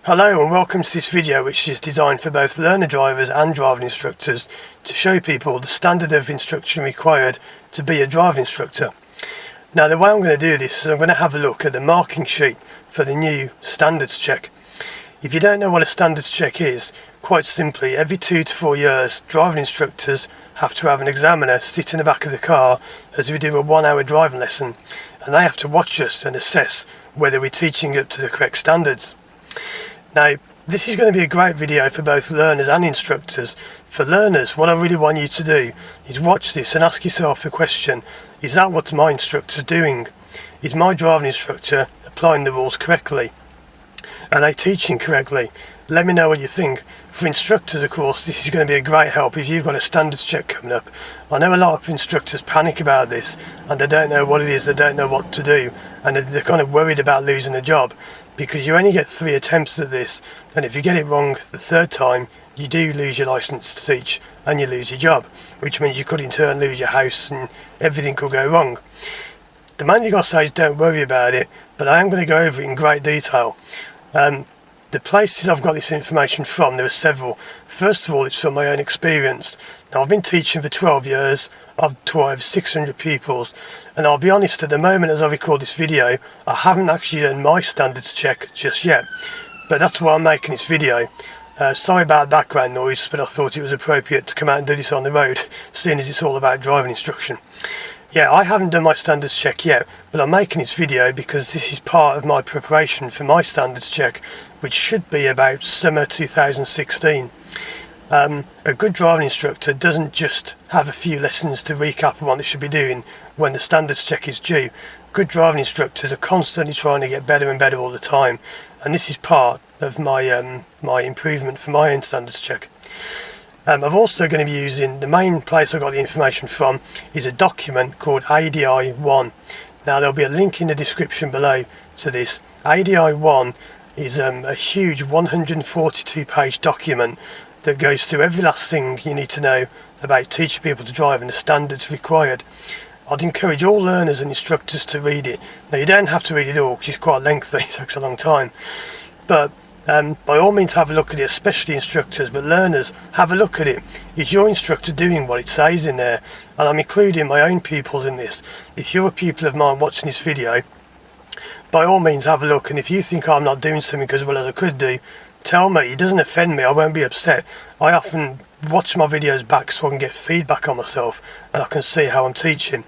Hello and welcome to this video, which is designed for both learner drivers and driving instructors to show people the standard of instruction required to be a driving instructor. Now, the way I'm going to do this is I'm going to have a look at the marking sheet for the new standards check. If you don't know what a standards check is, quite simply, every 2 to 4 years driving instructors have to have an examiner sit in the back of the car as we do a 1-hour driving lesson, and they have to watch us and assess whether we're teaching up to the correct standards. Now, this is going to be a great video for both learners and instructors. For learners, what I really want you to do is watch this and ask yourself the question, is that what my instructor's doing? Is my driving instructor applying the rules correctly? Are they teaching correctly? Let me know what you think. For instructors, of course, this is going to be a great help if you've got a standards check coming up. I know a lot of instructors panic about this and they don't know what it is, they don't know what to do, and they're kind of worried about losing a job because you only get 3 attempts at this, and if you get it wrong the 3rd time, you do lose your licence to teach and you lose your job, which means you could in turn lose your house and everything could go wrong. The main thing I say is don't worry about it, but I am going to go over it in great detail. The places I've got this information from, there are several. First of all, it's from my own experience. Now, I've been teaching for 12 years, I've taught over 600 pupils, and I'll be honest, at the moment as I record this video, I haven't actually done my standards check just yet, but that's why I'm making this video. Sorry about background noise, but I thought it was appropriate to come out and do this on the road, seeing as it's all about driving instruction. Yeah, I haven't done my standards check yet, but I'm making this video because this is part of my preparation for my standards check, which should be about summer 2016. A good driving instructor doesn't just have a few lessons to recap on what they should be doing when the standards check is due. Good driving instructors are constantly trying to get better and better all the time, and this is part of my my improvement for my own standards check. I'm also going to be using, the main place I got the information from is a document called ADI 1. Now, there'll be a link in the description below to this. ADI 1 is a huge 142 page document that goes through every last thing you need to know about teaching people to drive and the standards required. I'd encourage all learners and instructors to read it. Now, you don't have to read it all because it's quite lengthy, it takes a long time, but by all means have a look at it, especially instructors, but learners, have a look at it. Is your instructor doing what it says in there? And I'm including my own pupils in this. If you're a pupil of mine watching this video, by all means have a look, and if you think I'm not doing something as well as I could do, tell me. It doesn't offend me, I won't be upset. I often watch my videos back so I can get feedback on myself and I can see how I'm teaching.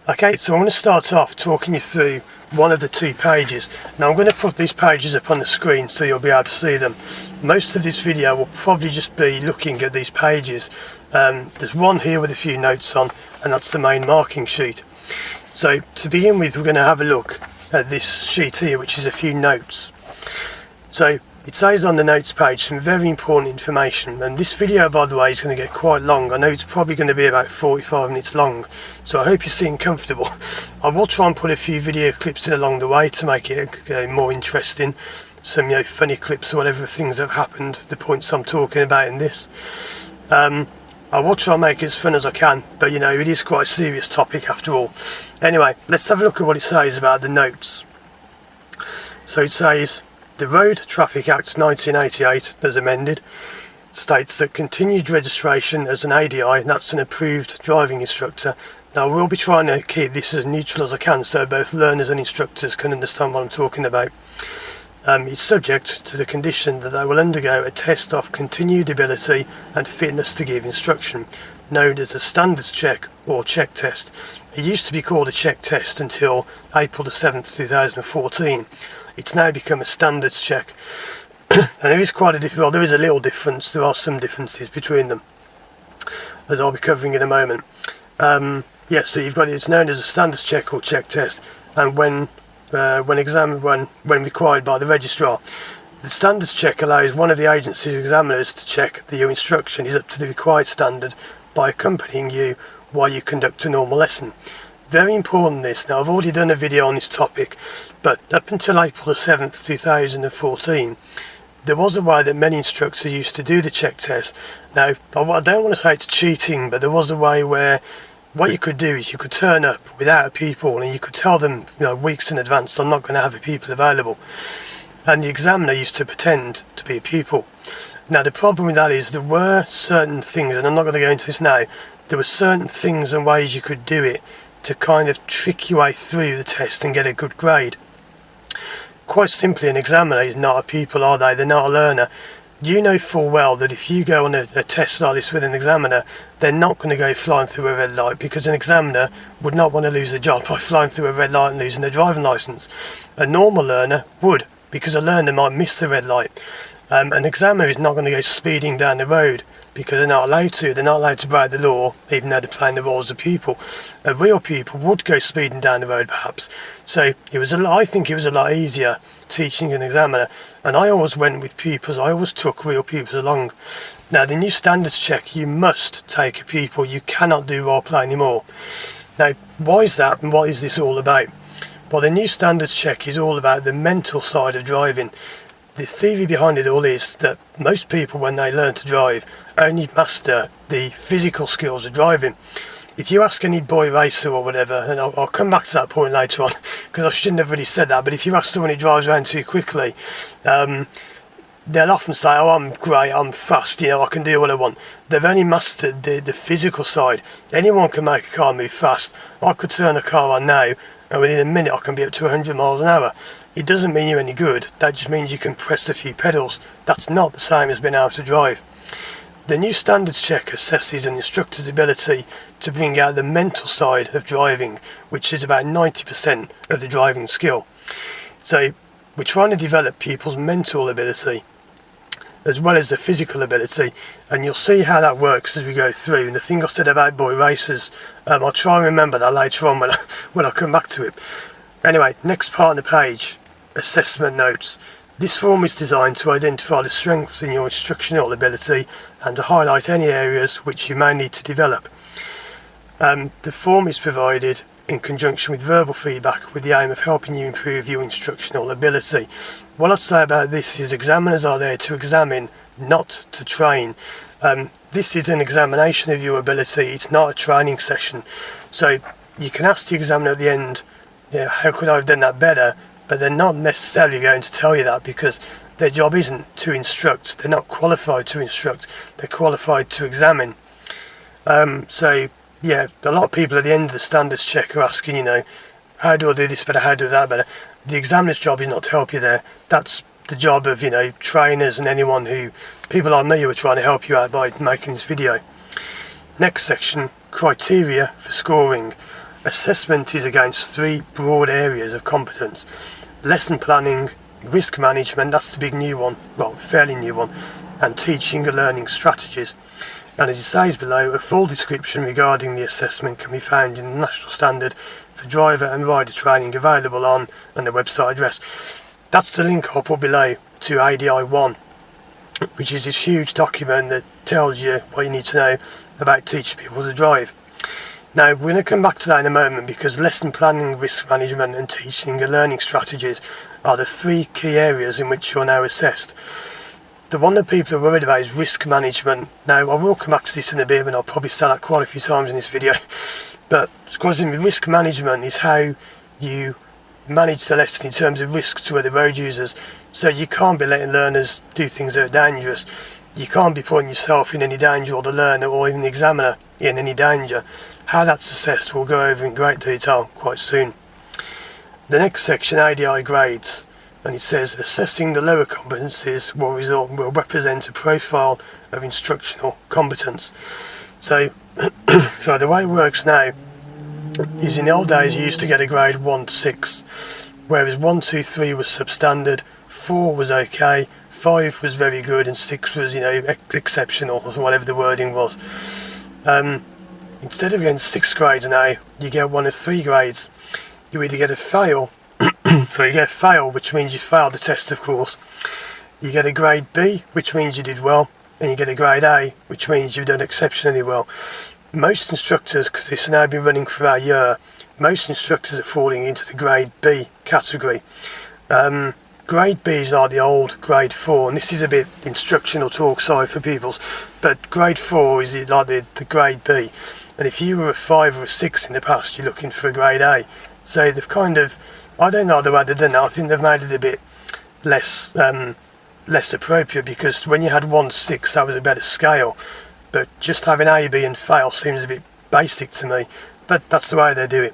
Okay, so I'm going to start off talking you through one of the 2 pages. Now, I'm going to put these pages up on the screen so you'll be able to see them. Most of this video will probably just be looking at these pages. There's one here with a few notes on, and that's the main marking sheet. So to begin with, we're going to have a look at this sheet here, which is a few notes. So it says on the notes page some very important information, and this video, by the way, is going to get quite long. I know it's probably going to be about 45 minutes long, so I hope you're sitting comfortable. I will try and put a few video clips in along the way to make it more interesting, some funny clips or whatever things that have happened, the points I'm talking about in this. I will try and make it as fun as I can, but it is quite a serious topic after all. Anyway, let's have a look at what it says about the notes. So it says, the Road Traffic Act 1988, as amended, states that continued registration as an ADI, and that's an approved driving instructor. Now, we'll be trying to keep this as neutral as I can so both learners and instructors can understand what I'm talking about. It's subject to the condition that they will undergo a test of continued ability and fitness to give instruction, known as a standards check or check test. It used to be called a check test until April the 7th, 2014. It's now become a standards check. And there is quite a difference, well, there is a little difference, there are some differences between them, as I'll be covering in a moment. Yeah, so you've got it's known as a standards check or check test, and when required by the registrar. The standards check allows one of the agency's examiners to check that your instruction is up to the required standard by accompanying you while you conduct a normal lesson. Very important this. Now, I've already done a video on this topic, but up until April the 7th, 2014, there was a way that many instructors used to do the check test. Now, I don't want to say it's cheating, but there was a way where what you could do is you could turn up without people and you could tell them weeks in advance, I'm not going to have the people available. and the examiner used to pretend to be a pupil. Now the problem with that is there were certain things, and I'm not going to go into this now, there were certain things and ways you could do it to kind of trick your way through the test and get a good grade. Quite simply, an examiner is not a pupil, are they? They're not a learner. You know full well that if you go on a test like this with an examiner, they're not going to go flying through a red light, because an examiner would not want to lose a job by flying through a red light and losing their driving licence. A normal learner would, because a learner might miss the red light. An examiner is not going to go speeding down the road, because they're not allowed to. They're not allowed to break the law, even though they're playing the role as a pupil. A real pupil would go speeding down the road, perhaps. So I think it was a lot easier teaching an examiner, and I always went with pupils. I always took real pupils along. Now, the new standards check, you must take a pupil. You cannot do role play anymore. Now, why is that, and what is this all about? Well, the new standards check is all about the mental side of driving. The theory behind it all is that most people, when they learn to drive, only master the physical skills of driving. If you ask any boy racer or whatever, and I'll come back to that point later on, because I shouldn't have really said that, but if you ask someone who drives around too quickly, they'll often say, oh, I'm great, I'm fast, I can do what I want. They've only mastered the physical side. Anyone can make a car move fast. I could turn a car on now, and within a minute I can be up to 100 miles an hour. It doesn't mean you're any good, that just means you can press a few pedals. That's not the same as being able to drive. The new standards check assesses an instructor's ability to bring out the mental side of driving, which is about 90% of the driving skill. So we're trying to develop people's mental ability as well as the physical ability, and you'll see how that works as we go through. And the thing I said about boy racers, I'll try and remember that later on when I come back to it. Anyway, next part of the page, assessment notes. This form is designed to identify the strengths in your instructional ability and to highlight any areas which you may need to develop. The form is provided in conjunction with verbal feedback with the aim of helping you improve your instructional ability. What I'd say about this is examiners are there to examine, not to train. This is an examination of your ability, it's not a training session. So you can ask the examiner at the end, how could I have done that better? But they're not necessarily going to tell you that, because their job isn't to instruct. They're not qualified to instruct, they're qualified to examine. So a lot of people at the end of the standards check are asking, how do I do this better, how do I do that better? The examiner's job is not to help you there. That's the job of, trainers and anyone people like me who are trying to help you out by making this video. Next section, criteria for scoring. Assessment is against three broad areas of competence: lesson planning, risk management, that's the big new one, well, fairly new one, and teaching and learning strategies. And as it says below, a full description regarding the assessment can be found in the National Standard for Driver and Rider Training available on the website address. That's the link I'll put below to ADI 1, which is this huge document that tells you what you need to know about teaching people to drive. Now, we're going to come back to that in a moment, because lesson planning, risk management and teaching and learning strategies are the three key areas in which you're now assessed. The one that people are worried about is risk management. Now, I will come back to this in a bit, and I'll probably say that quite a few times in this video. But because risk management is how you manage the lesson in terms of risks to other road users. So you can't be letting learners do things that are dangerous. You can't be putting yourself in any danger, or the learner or even the examiner in any danger. How that's assessed we'll go over in great detail quite soon. The next section, ADI grades, and it says assessing the lower competencies will represent a profile of instructional competence. So, the way it works now is, in the old days you used to get a grade 1 to 6, whereas 1, 2, 3 was substandard, 4 was okay, 5 was very good, and 6 was exceptional, or whatever the wording was. Instead of getting 6 grades now, you get 1 of 3 grades. You either get a fail, so you get a fail, which means you failed the test, of course. You get a grade B, which means you did well, and you get a grade A, which means you've done exceptionally well. Most instructors, because this has now been running for a year, most instructors are falling into the grade B category. Grade B's are the old grade 4, and this is a bit instructional talk, sorry for peoples, but grade 4 is like the grade B. And if you were a 5 or a 6 in the past, you're looking for a grade A. So they've I don't know the way they've done that. I think they've made it a bit less appropriate, because when you had 1-6 that was a better scale, but just having A, B and fail seems a bit basic to me, but that's the way they do it.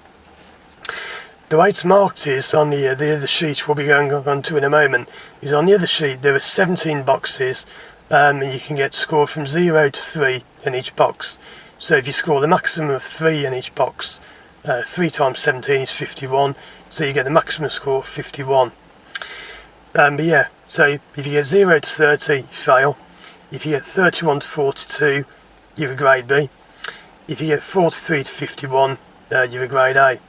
The way it's marked is on the other sheet we'll be going on to in a moment, is on the other sheet there are 17 boxes, and you can get score from 0 to 3 in each box. So if you score the maximum of 3 in each box, 3 times 17 is 51, so you get the maximum score of 51. But yeah, so if you get 0 to 30, you fail. If you get 31 to 42, you're a grade B. If you get 43 to 51, you're a grade A.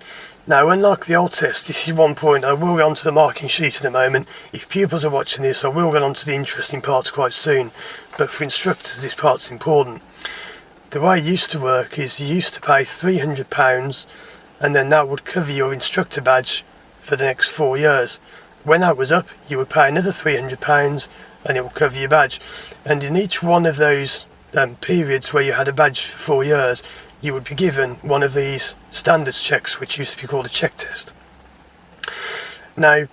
Now, unlike the old test, this is one point. I will get onto the marking sheet in a moment. If pupils are watching this, I will get onto the interesting parts quite soon. But for instructors, this part's important. The way it used to work is you used to pay £300, and then that would cover your instructor badge for the next 4 years. When that was up, you would pay another £300, and it will cover your badge. And in each one of those periods where you had a badge for 4 years, you would be given one of these standards checks, which used to be called a check test. Now,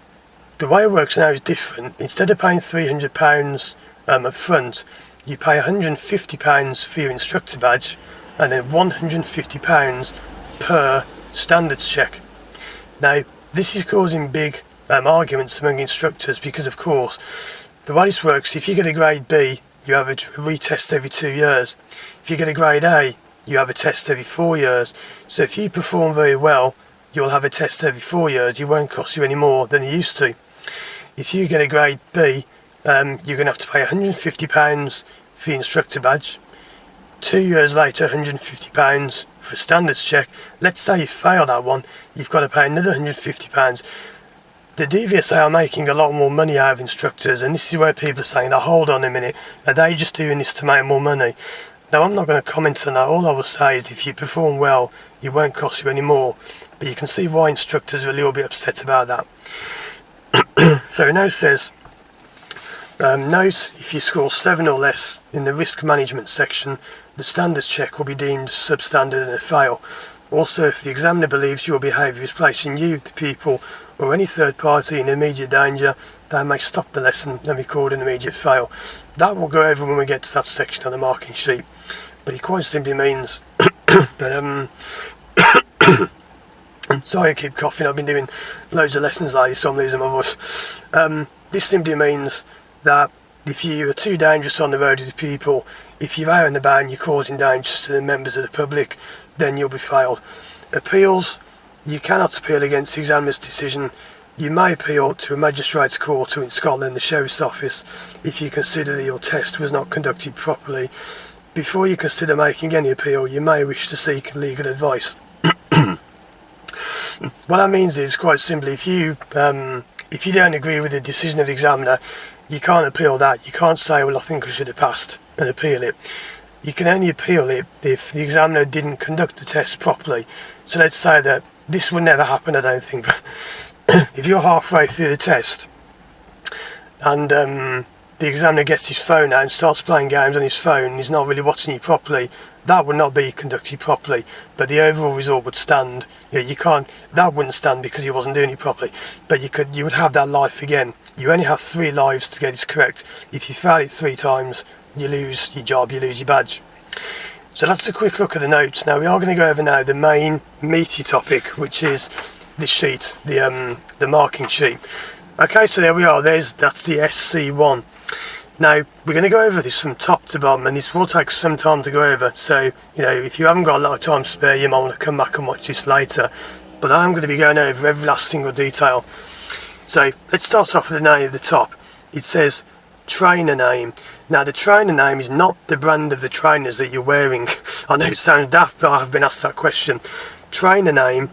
the way it works now is different. Instead of paying £300 up front, you pay £150 for your instructor badge, and then £150 per standards check. Now, this is causing big arguments among instructors, because of course, the way this works, if you get a grade B, you have a retest every 2 years. If you get a grade A, you have a test every 4 years. So if you perform very well, you'll have a test every 4 years. It won't cost you any more than it used to. If you get a grade B, you're going to have to pay £150 for the instructor badge. 2 years later, £150 for a standards check. Let's say you fail that one, you've got to pay another £150. The DVSA are making a lot more money out of instructors, and this is where people are saying, hold on a minute, are they just doing this to make more money? Now, I'm not going to comment on that. All I will say is if you perform well, it won't cost you any more. But you can see why instructors are a little bit upset about that. So it now says, note if you score 7 or less in the risk management section, the standards check will be deemed substandard and a fail. Also, if the examiner believes your behaviour is placing you, the pupil, or any third party in immediate danger, they may stop the lesson and record an immediate fail. That will go over when we get to that section on the marking sheet. But it quite simply means that, sorry I keep coughing, I've been doing loads of lessons lately, so I'm losing my voice. This simply means that if you are too dangerous on the road with the pupil, if you're out and about and you're causing danger to the members of the public, then you'll be failed. Appeals, you cannot appeal against the examiner's decision. You may appeal to a magistrate's court or in Scotland the sheriff's office if you consider that your test was not conducted properly. Before you consider making any appeal, you may wish to seek legal advice. What that means is, quite simply, if you don't agree with the decision of the examiner, you can't appeal that. You can't say, well, I think I should have passed, and appeal it. You can only appeal it if the examiner didn't conduct the test properly. So let's say that this would never happen, I don't think, but if you're halfway through the test and the examiner gets his phone out and starts playing games on his phone and he's not really watching you properly, that would not be conducted properly, but the overall result would stand. That wouldn't stand because he wasn't doing it properly, but you would have that life again. You only have 3 lives to get this correct. If you fail it 3 times, you lose your job, you lose your badge. So that's a quick look at the notes. Now we are going to go over now the main meaty topic, which is this sheet, the marking sheet. Okay, so there we are. That's the SC1. Now we're going to go over this from top to bottom, and this will take some time to go over. So if you haven't got a lot of time spare, you might want to come back and watch this later. But I'm going to be going over every last single detail. So let's start off with the name at the top. It says trainer name. Now the trainer name is not the brand of the trainers that you're wearing. I know it sounds daft, but I have been asked that question. Trainer name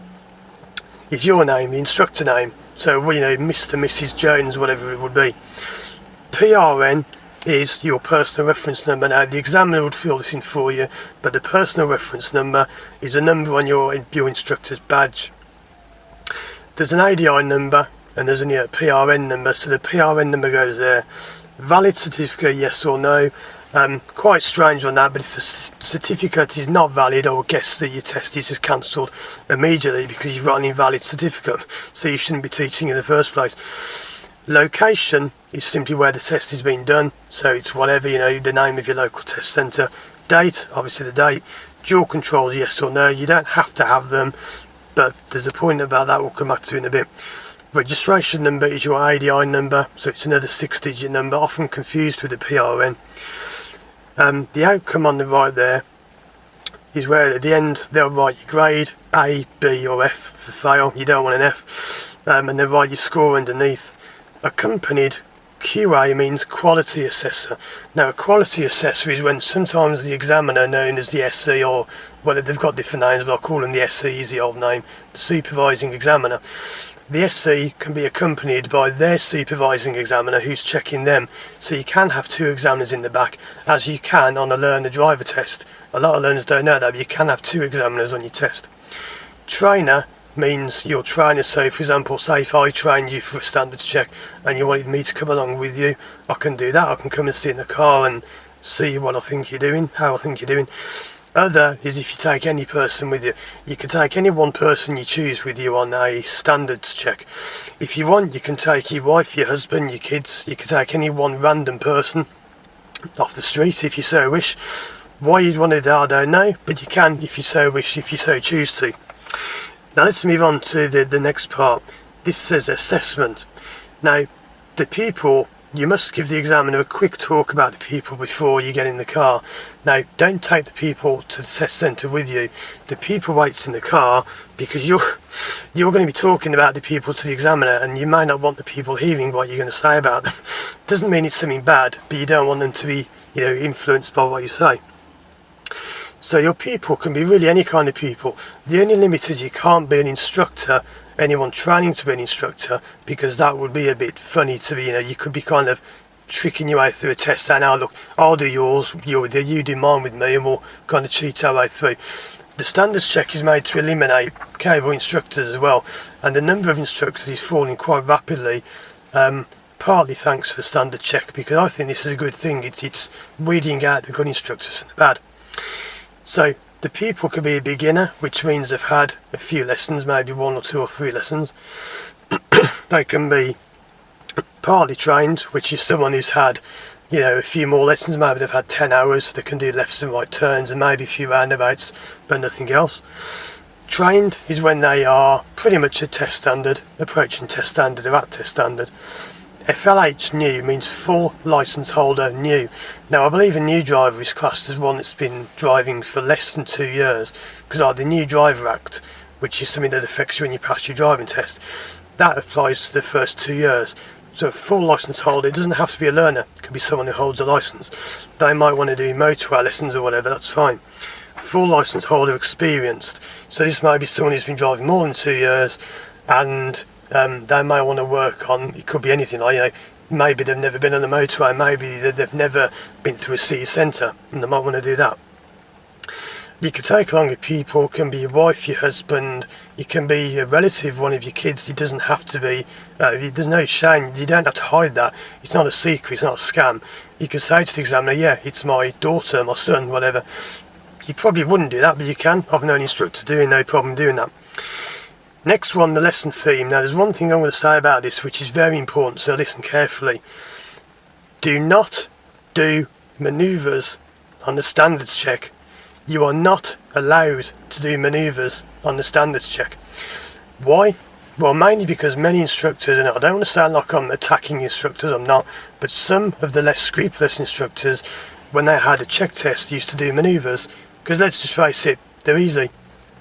is your name, the instructor name. So Mr. Mrs. Jones, whatever it would be. PRN is your personal reference number. Now the examiner would fill this in for you, but the personal reference number is a number on your instructor's badge. There's an ADI number and there's a PRN number, so the PRN number goes there. Valid certificate, yes or no. Quite strange on that, but if the certificate is not valid, I would guess that your test is just cancelled immediately because you've got an invalid certificate, so you shouldn't be teaching in the first place. Location is simply where the test is being done, so it's whatever, the name of your local test centre. Date, obviously the date. Dual controls, yes or no. You don't have to have them, but there's a point about that we'll come back to in a bit. Registration number is your ADI number, so it's another 6-digit number, often confused with the PRN. The outcome on the right there is where at the end they'll write your grade, A, B or F for fail. You don't want an F. And they'll write your score underneath. Accompanied QA means quality assessor. Now a quality assessor is when sometimes the examiner, known as the SC, or well, they've got different names, but I'll call them the SC is the old name, the supervising examiner. The SC can be accompanied by their supervising examiner who's checking them. So you can have two examiners in the back, as you can on a learner driver test. A lot of learners don't know that, but you can have two examiners on your test. Trainer means your trainer. So for example, say if I trained you for a standards check and you wanted me to come along with you, I can do that. I can come and sit in the car and see what I think you're doing, how I think you're doing. Other is if you take any person with you. You can take any one person you choose with you on a standards check. If you want, you can take your wife, your husband, your kids. You can take any one random person off the street if you so wish. Why you'd want to do that, I don't know, but you can if you so wish, if you so choose to. Now let's move on to the next part. This says assessment. Now, the people, you must give the examiner a quick talk about the people before you get in the car. Now, don't take the people to the test centre with you. The people waits in the car because you're going to be talking about the people to the examiner, and you may not want the people hearing what you're going to say about them. Doesn't mean it's something bad, but you don't want them to be, influenced by what you say. So your people can be really any kind of people. The only limit is you can't be an instructor, anyone training to be an instructor, because that would be a bit funny to be, you could be kind of tricking your way through a test saying, oh look, I'll do yours, you do mine with me, and we'll kind of cheat our way through. The standards check is made to eliminate cable instructors as well, and the number of instructors is falling quite rapidly, partly thanks to the standard check, because I think this is a good thing. It's weeding out the good instructors from the bad. So the people could be a beginner, which means they've had a few lessons, maybe 1 or 2 or 3 lessons. They can be partly trained, which is someone who's had, a few more lessons. Maybe they've had 10 hours, they can do lefts and right turns and maybe a few roundabouts, but nothing else. Trained is when they are pretty much at test standard, approaching test standard or at test standard. FLH new means full licence holder new. Now I believe a new driver is classed as one that's been driving for less than 2 years, because the New Driver Act, which is something that affects you when you pass your driving test, that applies to the first 2 years. So a full licence holder, it doesn't have to be a learner, it could be someone who holds a licence. They might want to do motorway lessons or whatever, that's fine. Full licence holder experienced, so this might be someone who's been driving more than 2 years, and they may want to work on, it could be anything, like, maybe they've never been on the motorway, maybe they've never been through a city centre, and they might want to do that. You can take along your people, it can be your wife, your husband, it can be a relative, one of your kids. It doesn't have to be, there's no shame, you don't have to hide that, it's not a secret, it's not a scam. You can say to the examiner, yeah, it's my daughter, my son, whatever. You probably wouldn't do that, but you can. I've known instructors doing, no problem doing that. Next one, the lesson theme. Now there's one thing I'm going to say about this which is very important, so listen carefully. Do not do manoeuvres on the standards check. You are not allowed to do manoeuvres on the standards check. Why? Well, mainly because many instructors, and I don't want to sound like I'm attacking instructors, I'm not, but some of the less scrupulous instructors, when they had a check test, used to do manoeuvres, because let's just face it, they're easy.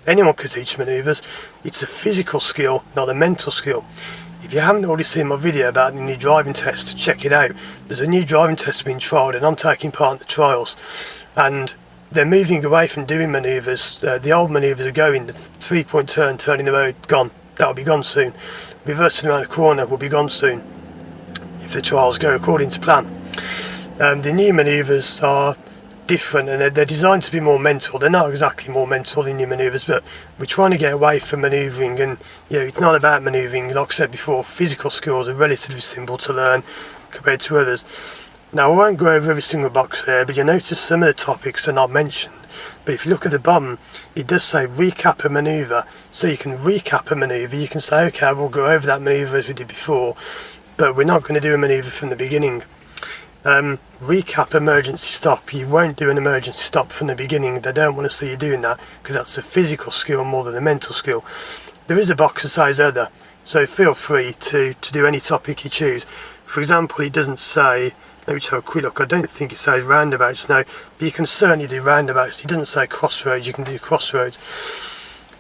Anyone could teach manoeuvres. It's a physical skill, not a mental skill. If you haven't already seen my video about the new driving test, check it out. There's a new driving test being trialled, and I'm taking part in the trials. And they're moving away from doing manoeuvres. The old manoeuvres are going. The 3-point turn, turning the road, gone. That'll be gone soon. Reversing around the corner will be gone soon, if the trials go according to plan. The new manoeuvres are different, and they're designed to be more mental. They're not exactly more mental than your manoeuvres, but we're trying to get away from manoeuvring, and it's not about manoeuvring. Like I said before, physical skills are relatively simple to learn compared to others. Now I won't go over every single box there, but you'll notice some of the topics are not mentioned. But if you look at the bottom, it does say recap a manoeuvre, so you can recap a manoeuvre. You can say, okay, we'll go over that manoeuvre as we did before, but we're not going to do a manoeuvre from the beginning. Recap emergency stop. You won't do an emergency stop from the beginning. They don't want to see you doing that because that's a physical skill more than a mental skill. There is a box that says other, so feel free to do any topic you choose. For example, it doesn't say, let me just have a quick look, I don't think it says roundabouts, no, but you can certainly do roundabouts. It doesn't say crossroads, you can do crossroads.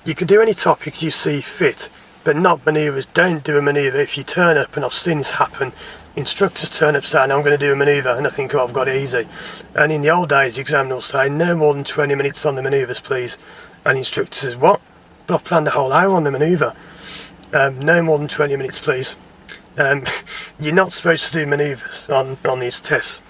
You can do any topic you see fit, but not manoeuvres. Don't do a manoeuvre. If you turn up, and I've seen this happen, instructors turn up saying, I'm going to do a manoeuvre, and I think, oh, I've got it easy. And in the old days, the examiner will say, no more than 20 minutes on the manoeuvres, please. And the instructor says, what? But I've planned a whole hour on the manoeuvre. No more than 20 minutes, please. You're not supposed to do manoeuvres on these tests.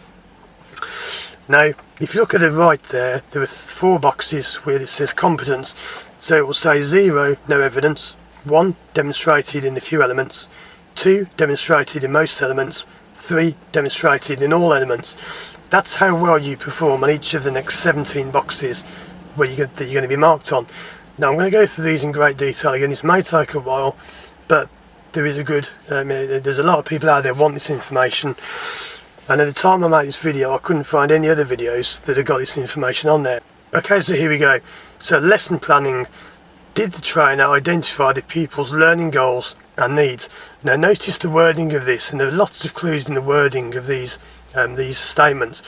Now, if you look at the right there are 4 boxes where it says competence. So it will say 0, no evidence, 1, demonstrated in a few elements, 2, demonstrated in most elements, 3, demonstrated in all elements. That's how well you perform on each of the next 17 boxes that you're going to be marked on. Now I'm going to go through these in great detail again. This may take a while, but there is there's a lot of people out there want this information, and at the time I made this video I couldn't find any other videos that have got this information on there. Okay, so here we go. So lesson planning. Did the trainer identify the pupil's learning goals and needs? Now notice the wording of this, and there are lots of clues in the wording of these statements.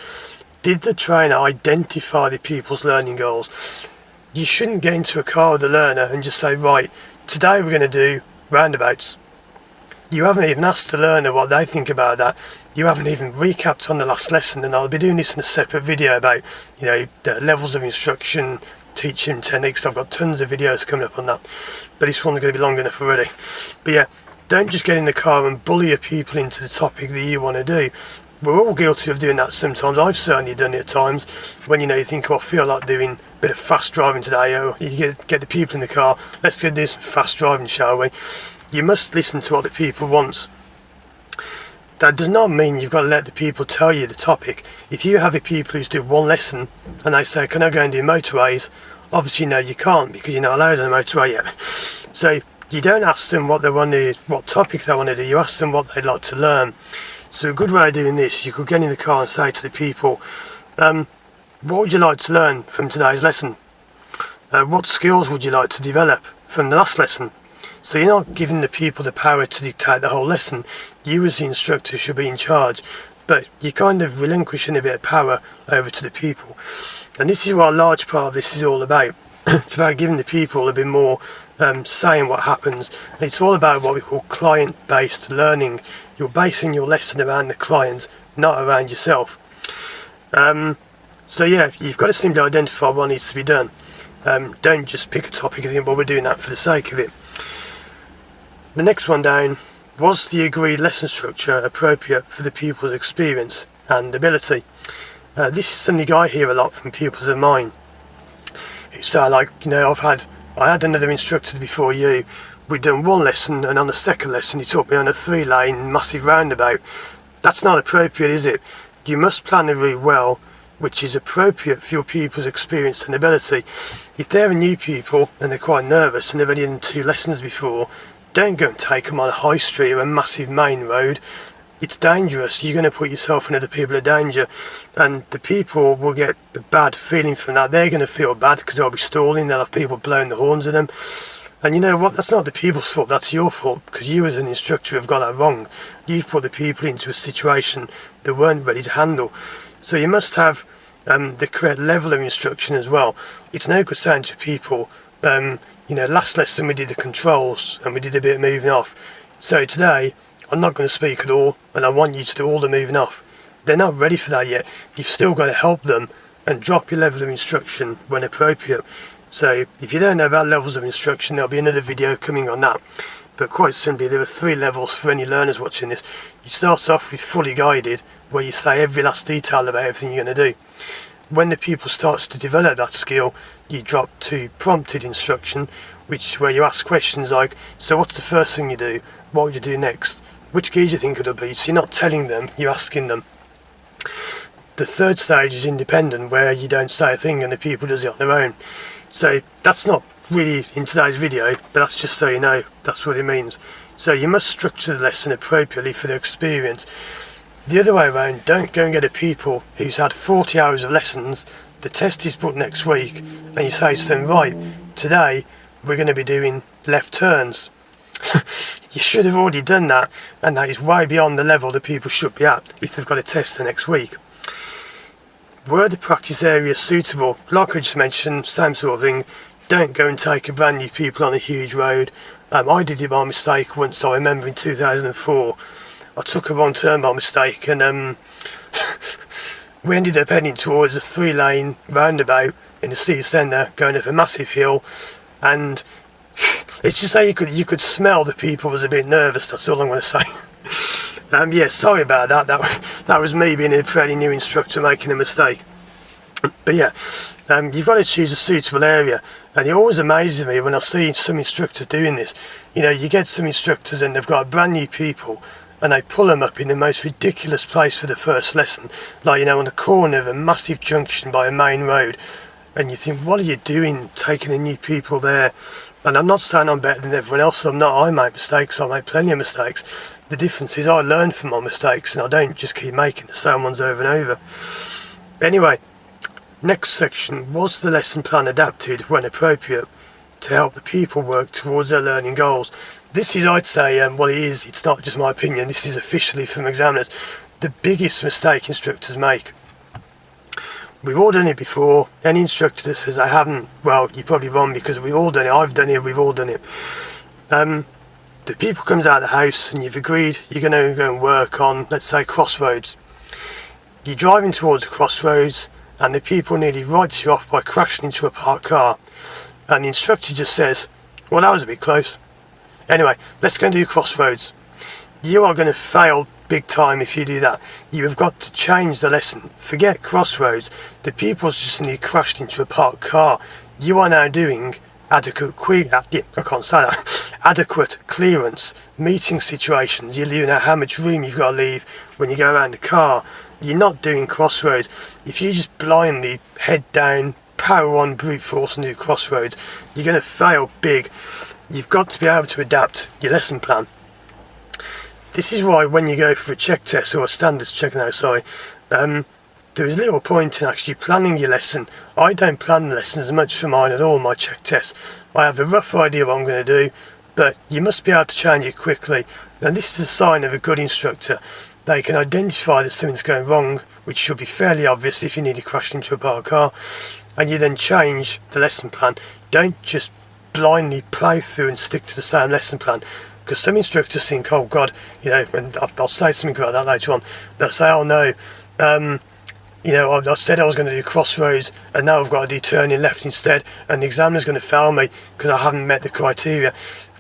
Did the trainer identify the pupil's learning goals? You shouldn't get into a car with the learner and just say, right, today we're going to do roundabouts. You haven't even asked the learner what they think about that. You haven't even recapped on the last lesson, and I'll be doing this in a separate video about, the levels of instruction, teaching techniques. I've got tons of videos coming up on that, but this one's going to be long enough already. But yeah, don't just get in the car and bully your people into the topic that you want to do. We're all guilty of doing that sometimes. I've certainly done it at times when you think, oh, I feel like doing a bit of fast driving today. Oh, you get the people in the car, let's go do some fast driving, shall we? You must listen to what the people want. That does not mean you've got to let the people tell you the topic. If you have the people who do one lesson and they say, can I go and do motorways? Obviously no, you can't, because you're not allowed on a motorway yet. So you don't ask them what they want to, what topic they want to do, you ask them what they'd like to learn. So a good way of doing this is you could get in the car and say to the people, what would you like to learn from today's lesson? What skills would you like to develop from the last lesson? So you're not giving the people the power to dictate the whole lesson. You as the instructor should be in charge, but you're kind of relinquishing a bit of power over to the people. And this is what a large part of this is all about. It's about giving the people a bit more say in what happens. And it's all about what we call client-based learning. You're basing your lesson around the clients, not around yourself. So yeah, you've got to simply identify what needs to be done. Don't just pick a topic and think, well, we're doing that for the sake of it. The next one down, was the agreed lesson structure appropriate for the pupil's experience and ability? This is something I hear a lot from pupils of mine who say, like, I had another instructor before you. We'd done one lesson, and on the second lesson he took me on a 3-lane massive roundabout. That's not appropriate, is it? You must plan a route well, which is appropriate for your pupil's experience and ability. If they're a new pupil and they're quite nervous and they've only done 2 lessons before, don't go and take them on a high street or a massive main road. It's dangerous. You're going to put yourself and other people in danger, and the people will get a bad feeling from that. They're going to feel bad because they'll be stalling, they'll have people blowing the horns at them. And you know what, that's not the people's fault, that's your fault, because you as an instructor have got that wrong. You've put the people into a situation they weren't ready to handle. So you must have the correct level of instruction as well. It's no good saying to people, last lesson we did the controls and we did a bit of moving off. So today, I'm not going to speak at all, and I want you to do all the moving off. They're not ready for that yet. You've still got to help them and drop your level of instruction when appropriate. So if you don't know about levels of instruction, there'll be another video coming on that. But quite simply, there are 3 levels for any learners watching this. You start off with fully guided, where you say every last detail about everything you're going to do. When the pupil starts to develop that skill, you drop to prompted instruction, where you ask questions like, so what's the first thing you do? What would you do next? Which gear do you think it'll be? So you're not telling them, you're asking them. The third stage is independent, where you don't say a thing and the pupil does it on their own. So that's not really in today's video, but that's just so you know, that's what it means. So you must structure the lesson appropriately for the experience. The other way around, don't go and get a pupil who's had 40 hours of lessons, the test is booked next week, and you say to them, right, today we're going to be doing left turns. You should have already done that, and that is way beyond the level that people should be at if they've got a test the next week. Were the practice areas suitable? Like I just mentioned, same sort of thing. Don't go and take a brand new pupil on a huge road. I did it by mistake once. I remember in 2004 I took a wrong turn by mistake, and we ended up heading towards a 3-lane roundabout in the city centre, going up a massive hill, and it's just say you could smell the people was a bit nervous. That's all I'm going to say. Yeah, sorry about that. That was me being a fairly new instructor making a mistake. But yeah, you've got to choose a suitable area, and it always amazes me when I see some instructors doing this. You know, you get some instructors and they've got brand new people, and they pull them up in the most ridiculous place for the first lesson, like, you know, on the corner of a massive junction by a main road, and you think, what are you doing taking the new people there? And I'm not saying I'm better than everyone else. I'm not. I make mistakes. I make plenty of mistakes. The difference is I learn from my mistakes, and I don't just keep making the same ones over and over. Anyway, next section, was the lesson plan adapted when appropriate to help the pupil work towards their learning goals? This is, I'd say, well, it's not just my opinion, this is officially from examiners, the biggest mistake instructors make. We've all done it before. Any instructor that says I haven't, well, you're probably wrong, because we've all done it. I've done it, we've all done it. The pupil comes out of the house and you've agreed you're going to go and work on, let's say, crossroads. You're driving towards a crossroads and the pupil nearly writes you off by crashing into a parked car. And the instructor just says, well, that was a bit close. Anyway, let's go and do crossroads. You are going to fail big time if you do that. You have got to change the lesson. Forget crossroads. The pupil's just nearly crashed into a parked car. You are now doing adequate clearance, meeting situations. You know how much room you've got to leave when you go around the car. You're not doing crossroads. If you just blindly head down, power on, brute force and do crossroads, you're going to fail big. You've got to be able to adapt your lesson plan. This is why when you go for a check test, or a standards check now, there is little point in actually planning your lesson. I don't plan the lessons much for mine at all, my check tests. I have a rough idea what I'm going to do, but you must be able to change it quickly. And this is a sign of a good instructor. They can identify that something's going wrong, which should be fairly obvious if you need to crash into a parked car, and you then change the lesson plan. Don't just blindly play through and stick to the same lesson plan. Because some instructors think, oh God, you know, and I'll say something about that later on. They'll say, oh no, you know, I said I was going to do crossroads, and now I've got to do turning left instead, and the examiner's going to fail me because I haven't met the criteria.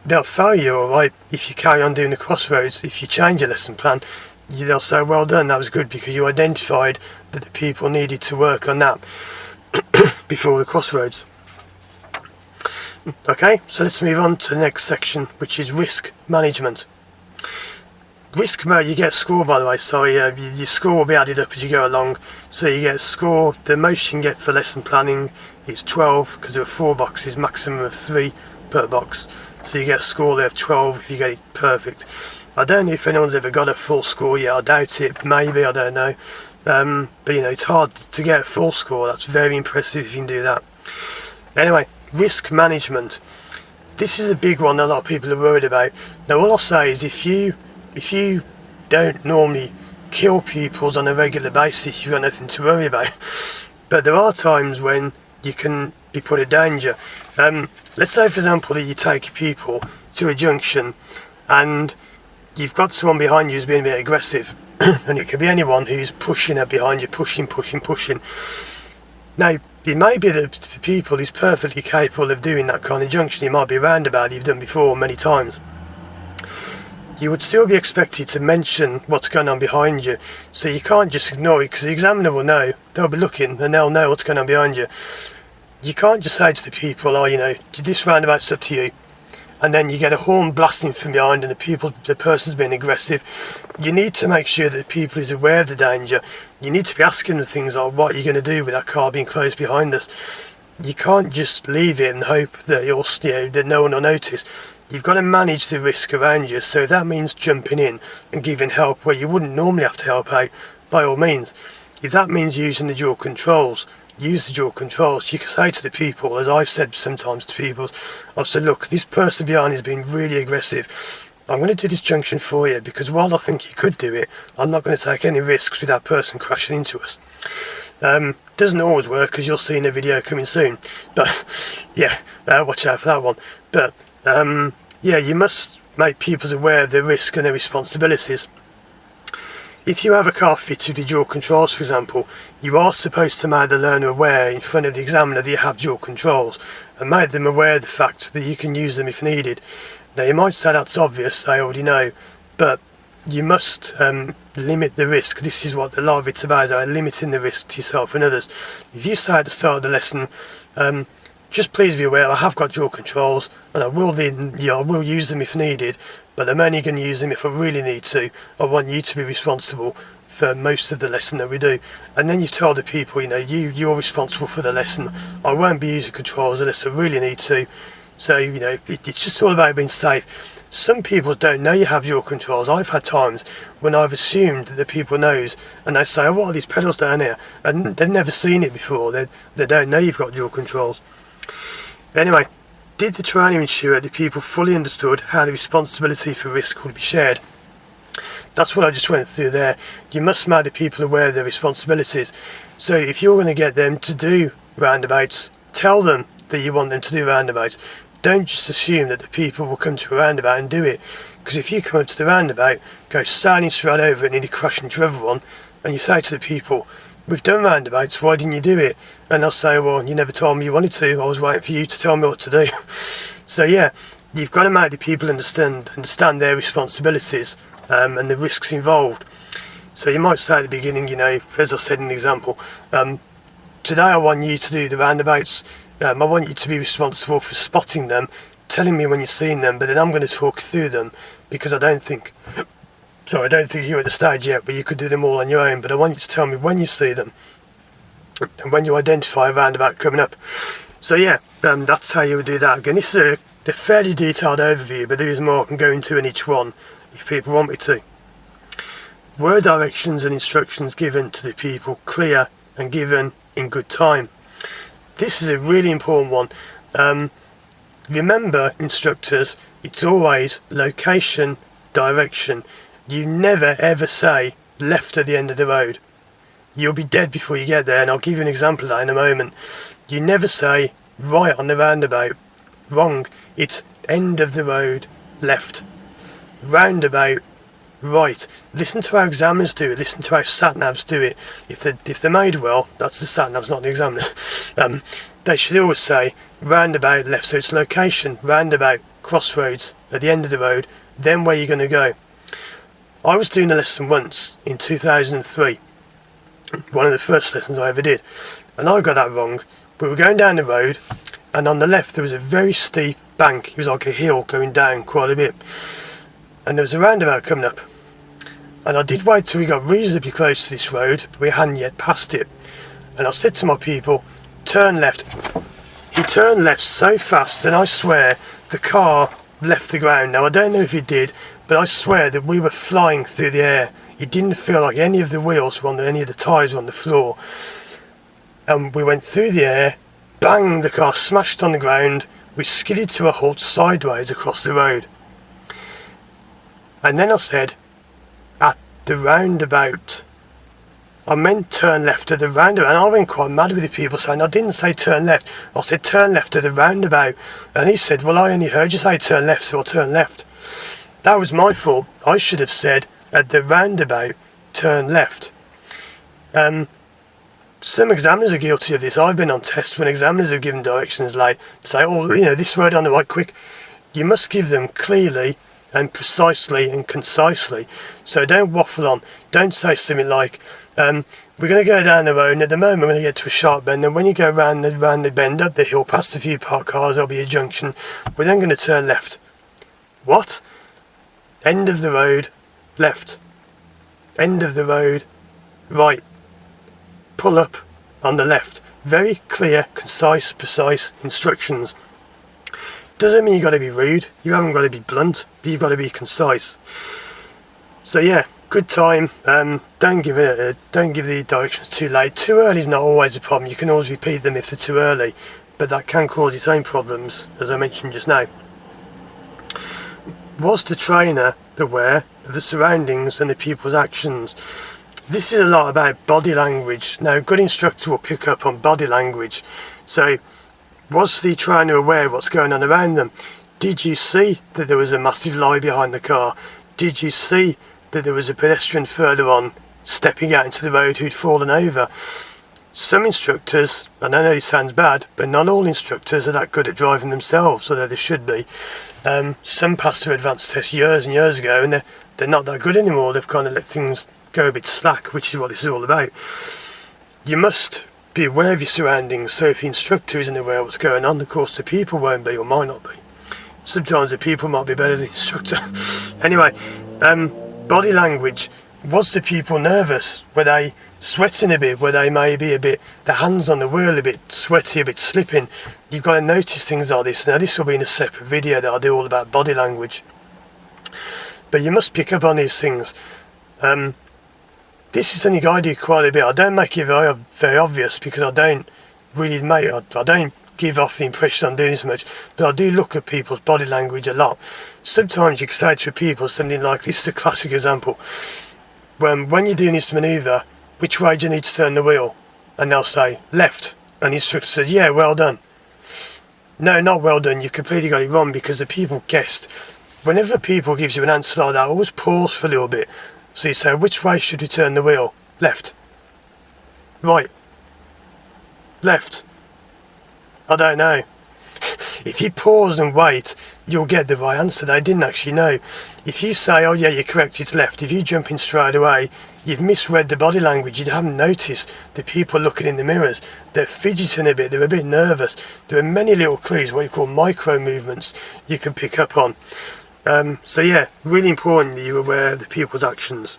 They'll fail you, alright, if you carry on doing the crossroads. If you change your lesson plan, they'll say, well done, that was good, because you identified that the people needed to work on that before the crossroads. Okay, so let's move on to the next section, which is risk management. Risk mode, you get a score, by the way, so your score will be added up as you go along. So you get a score, the most you can get for lesson planning is 12, because there are 4 boxes, maximum of 3 per box. So you get a score there of 12 if you get it perfect. I don't know if anyone's ever got a full score yet, I doubt it, maybe, I don't know. But you know, it's hard to get a full score. That's very impressive if you can do that. Anyway, risk management. This is a big one that a lot of people are worried about. Now all I'll say is if you don't normally kill pupils on a regular basis, you've got nothing to worry about. But there are times when you can be put in danger. Let's say, for example, that you take a pupil to a junction and you've got someone behind you who's being a bit aggressive. And it could be anyone who's pushing up behind you, pushing. Now, it may be that the pupil is perfectly capable of doing that kind of junction. It might be a roundabout you've done before many times. You would still be expected to mention what's going on behind you. So you can't just ignore it, because the examiner will know. They'll be looking and they'll know what's going on behind you. You can't just say to the pupil, oh, you know, this roundabout's up to you. And then you get a horn blasting from behind and the person's being aggressive. You need to make sure that the pupil is aware of the danger. You need to be asking them things like, what are you going to do with that car being closed behind us? you can't just leave it and hope that that no one will notice. You've got to manage the risk around you. So if that means jumping in and giving help where you wouldn't normally have to help out, by all means. If that means using the dual controls, use the dual controls. You can say to the people, as I've said sometimes to people, I've said, look, this person behind is being really aggressive. I'm going to do this junction for you because while I think you could do it, I'm not going to take any risks with that person crashing into us. Doesn't always work, as you'll see in a video coming soon. But yeah, watch out for that one. But yeah, you must make people aware of their risk and their responsibilities. If you have a car fitted with dual controls, for example, you are supposed to make the learner aware in front of the examiner that you have dual controls and make them aware of the fact that you can use them if needed. Now you might say that's obvious, they already know, but you must limit the risk. This is what a lot of it's about, limiting the risk to yourself and others. If you say at the start of the lesson, just please be aware I have got dual controls and I will use them if needed, but I'm only going to use them if I really need to. I want you to be responsible for most of the lesson that we do. And then you've told the people, you're responsible for the lesson. I won't be using controls unless I really need to. So, it's just all about being safe. Some people don't know you have dual controls. I've had times when I've assumed that the people knows, and they say, oh, what are these pedals down here? And they've never seen it before. They don't know you've got dual controls. Anyway, did the training ensure that people fully understood how the responsibility for risk would be shared? That's what I just went through there. You must make the people aware of their responsibilities. So if you're going to get them to do roundabouts, tell them that you want them to do roundabouts. Don't just assume that the people will come to a roundabout and do it. Because if you come up to the roundabout, go sailing straight over it and nearly crash into everyone, and you say to the people, we've done roundabouts, why didn't you do it? And they'll say, well, you never told me you wanted to, I was waiting for you to tell me what to do. So yeah, you've got to make the people understand their responsibilities and the risks involved. So you might say at the beginning, as I said in the example, today I want you to do the roundabouts. I want you to be responsible for spotting them, telling me when you're seeing them, but then I'm going to talk through them because I don't think you're at the stage yet where you could do them all on your own, but I want you to tell me when you see them and when you identify a roundabout coming up. So yeah, that's how you would do that. Again, this is a fairly detailed overview, but there is more I can go into in each one if people want me to. Were directions and instructions given to the people clear and given in good time? This is a really important one. Remember, instructors, it's always location, direction. You never ever say left at the end of the road. You'll be dead before you get there, and I'll give you an example of that in a moment. You never say right on the roundabout. Wrong. It's end of the road, left. Roundabout, right. Listen to how examiners do it. Listen to how sat-navs do it. If they're made well, that's the sat-navs, not the examiners. They should always say roundabout, left. So it's location, roundabout, crossroads, at the end of the road, then where you're going to go. I was doing a lesson once in 2003, one of the first lessons I ever did, and I got that wrong. We were going down the road, and on the left there was a very steep bank. It was like a hill going down quite a bit, and there was a roundabout coming up. And I did wait till we got reasonably close to this road, but we hadn't yet passed it. And I said to my people, turn left. He turned left so fast, and I swear the car left the ground. Now I don't know if it did, but I swear that we were flying through the air. It didn't feel like any of the wheels were on any of the tyres were on the floor. And we went through the air, bang, the car smashed on the ground, we skidded to a halt sideways across the road. And then I said, at the roundabout. I meant turn left at the roundabout, and I went quite mad with the people saying, I didn't say turn left, I said turn left at the roundabout. And he said, well, I only heard you say turn left, so I'll turn left. That was my fault. I should have said at the roundabout, turn left. Some examiners are guilty of this. I've been on tests when examiners have given directions like, say, this road on the right, quick. You must give them clearly and precisely and concisely. So don't waffle on. Don't say something like, we're going to go down the road, and at the moment we're going to get to a sharp bend, and when you go round the bend up the hill past a few parked cars, there'll be a junction. We're then going to turn left. What? End of the road, left. End of the road, right. Pull up, on the left. Very clear, concise, precise instructions. Doesn't mean you've got to be rude, you haven't got to be blunt, but you've got to be concise. So yeah, good time. Don't give the directions too late. Too early is not always a problem. You can always repeat them if they're too early, but that can cause its own problems, as I mentioned just now. Was the trainer aware of the surroundings and the pupil's actions? This is a lot about body language. Now, a good instructor will pick up on body language. So, was the trainer aware of what's going on around them? Did you see that there was a massive lie behind the car? Did you see that there was a pedestrian further on stepping out into the road who'd fallen over? Some instructors, and I know this sounds bad, but not all instructors are that good at driving themselves, although they should be. Some passed their advanced test years and years ago, and they're not that good anymore. They've kind of let things go a bit slack, which is what this is all about. You must be aware of your surroundings, so if the instructor isn't aware of what's going on, of course the people won't be, or might not be. Sometimes the people might be better than the instructor. Anyway, body language. Was the people nervous? Were they sweating a bit? Were they maybe a bit, the hands on the wheel a bit sweaty, a bit slipping? You've got to notice things like this. Now this will be in a separate video that I'll do all about body language. But you must pick up on these things. This is something I do quite a bit. I don't make it very obvious because I don't really I don't give off the impression I'm doing this much, but I do look at people's body language a lot. Sometimes you can say to people something like, this is a classic example, when you're doing this manoeuvre, which way do you need to turn the wheel? And they'll say, left. And the instructor says, yeah, well done. No, not well done, you completely got it wrong because the people guessed. Whenever people gives you an answer like that, always pause for a little bit. So you say, which way should we turn the wheel? Left. Right. Left. I don't know. If you pause and wait, you'll get the right answer. They didn't actually know. If you say, oh yeah, you're correct, it's left. If you jump in straight away, you've misread the body language. You haven't noticed the people looking in the mirrors. They're fidgeting a bit. They're a bit nervous. There are many little clues, what you call micro movements, you can pick up on. So yeah, really important that you're aware of the people's actions.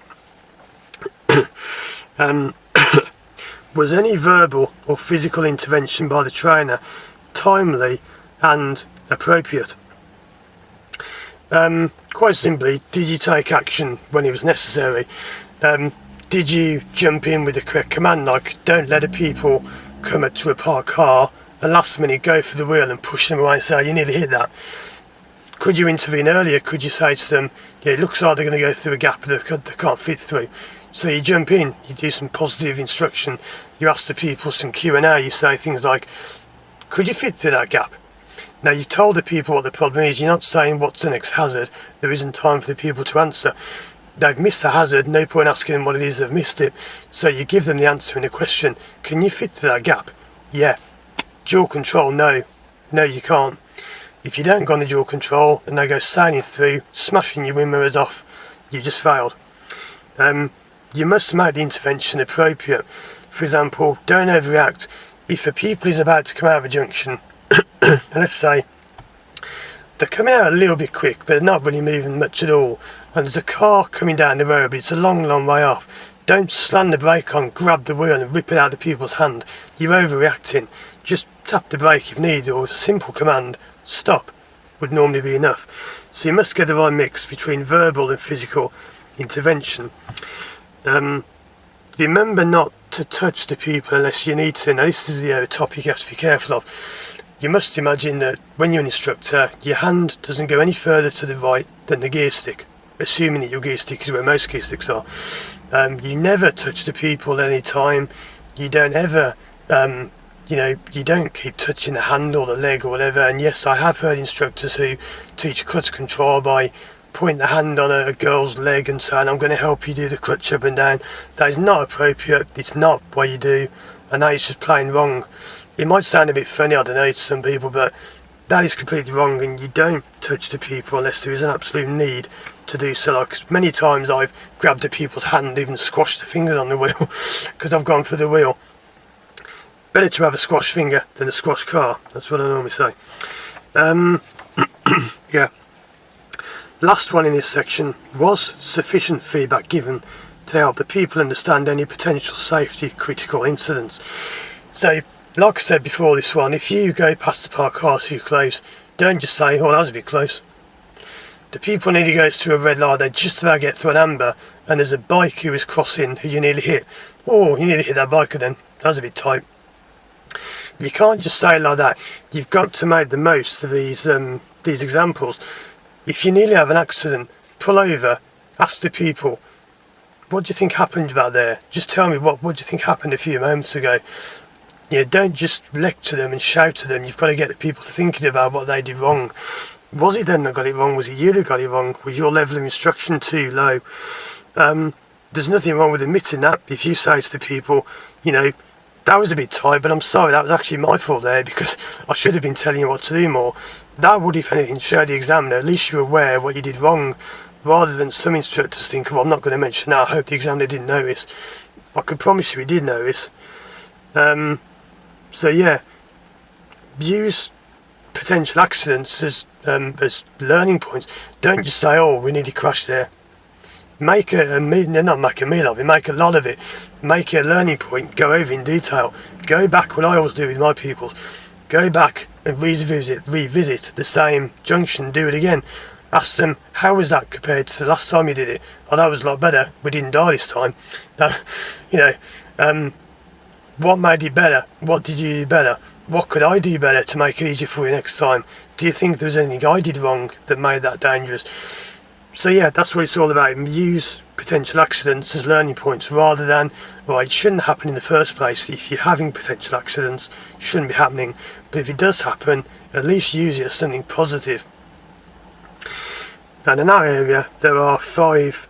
Was any verbal or physical intervention by the trainer timely and appropriate? Quite simply, did you take action when it was necessary? Did you jump in with the correct command, like don't let the people come up to a parked car and last minute go for the wheel and push them away and say you nearly hit that? Could you intervene earlier? Could you say to them, yeah, it looks like they're going to go through a gap that they can't fit through? So you jump in, you do some positive instruction, you ask the people some Q&A, you say things like, could you fit through that gap? Now you've told the people what the problem is, you're not saying what's the next hazard, there isn't time for the people to answer. They've missed the hazard, no point asking them what it is, they've missed it. So you give them the answer in a question, can you fit through that gap? Yeah. Dual control, no. No, you can't. If you don't go on the dual control and they go sailing through, smashing your wing mirrors off, you just failed. You must make the intervention appropriate. For example, don't overreact. If a pupil is about to come out of a junction, and let's say they're coming out a little bit quick, but they're not really moving much at all, and there's a car coming down the road, but it's a long, long way off, don't slam the brake on, grab the wheel and rip it out of the pupil's hand. You're overreacting. Just tap the brake if needed, or a simple command, stop, would normally be enough. So you must get the right mix between verbal and physical intervention. Remember not to touch the people unless you need to. Now this is a topic you have to be careful of. You must imagine that when you're an instructor, your hand doesn't go any further to the right than the gear stick, assuming that your gear stick is where most gear sticks are. You never touch the people at any time. You don't ever you don't keep touching the hand or the leg or whatever. And yes, I have heard instructors who teach clutch control by putting the hand on a girl's leg and saying, I'm going to help you do the clutch up and down. That is not appropriate. It's not what you do, and that is just plain wrong. It might sound a bit funny, I don't know, to some people, but that is completely wrong, and you don't touch the people unless there is an absolute need to do so. Like many times I've grabbed the people's hand, even squashed the fingers on the wheel because I've gone for the wheel. Better to have a squash finger than a squash car. That's what I normally say. Yeah. Last one in this section, was sufficient feedback given to help the people understand any potential safety critical incidents? So, like I said before this one, if you go past the parked car too close, don't just say, oh, that was a bit close. The people nearly goes through a red light, they just about get through an amber, and there's a bike who is crossing who you nearly hit. Oh, you nearly hit that biker then. That was a bit tight. You can't just say it like that. You've got to make the most of these examples. If you nearly have an accident, pull over, ask the people, what do you think happened back there? Just tell me what do you think happened a few moments ago. Don't just lecture them and shout to them. You've got to get the people thinking about what they did wrong. Was it them that got it wrong? Was it you that got it wrong? Was your level of instruction too low? There's nothing wrong with admitting that. If you say to the people, that was a bit tight, but I'm sorry, that was actually my fault there because I should have been telling you what to do more. That would, if anything, show the examiner at least you're aware what you did wrong, rather than some instructors think, well, I'm not going to mention that, I hope the examiner didn't notice. I can promise you he did notice. Use potential accidents as learning points. Don't just say, oh, we nearly crashed there. Make a meal of it, make a lot of it, make it a learning point, go over in detail, go back, what I always do with my pupils, go back and revisit the same junction, do it again, ask them, how was that compared to the last time you did it? Oh, that was a lot better, we didn't die this time. What made it better? What did you do better? What could I do better to make it easier for you next time? Do you think there was anything I did wrong that made that dangerous? So that's what it's all about. Use potential accidents as learning points rather than, well, it shouldn't happen in the first place. If you're having potential accidents, it shouldn't be happening. But if it does happen, at least use it as something positive. And in that area, there are 5,